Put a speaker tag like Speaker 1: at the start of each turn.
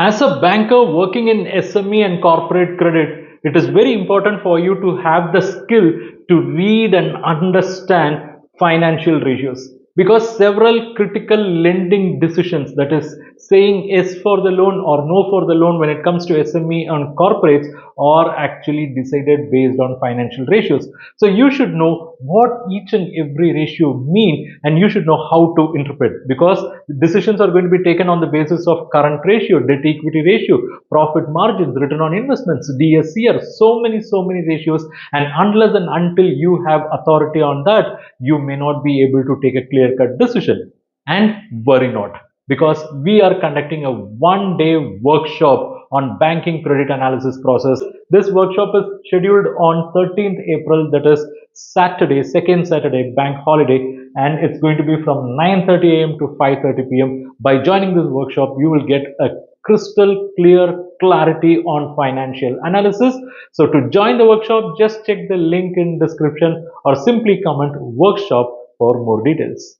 Speaker 1: As a banker working in SME and corporate credit, it is very important for you to have the skill to read and understand financial ratios, because several critical lending decisions, that is saying yes for the loan or no for the loan when it comes to SME and corporates, are actually decided based on financial ratios. So you should know what each and every ratio mean, and you should know how to interpret, because decisions are going to be taken on the basis of current ratio, debt equity ratio, profit margins, return on investments, DSCR, so many ratios. And unless and until you have authority on that, you may not be able to take a clear cut decision. And worry not, because we are conducting a 1 day workshop on banking credit analysis process. This workshop is scheduled on 13th April, that is Saturday, second Saturday, bank holiday, and it's going to be from 9:30 a.m. to 5:30 p.m. By joining this workshop, you will get a crystal clear clarity on financial analysis. So to join the workshop, just check the link in description or simply comment workshop for more details.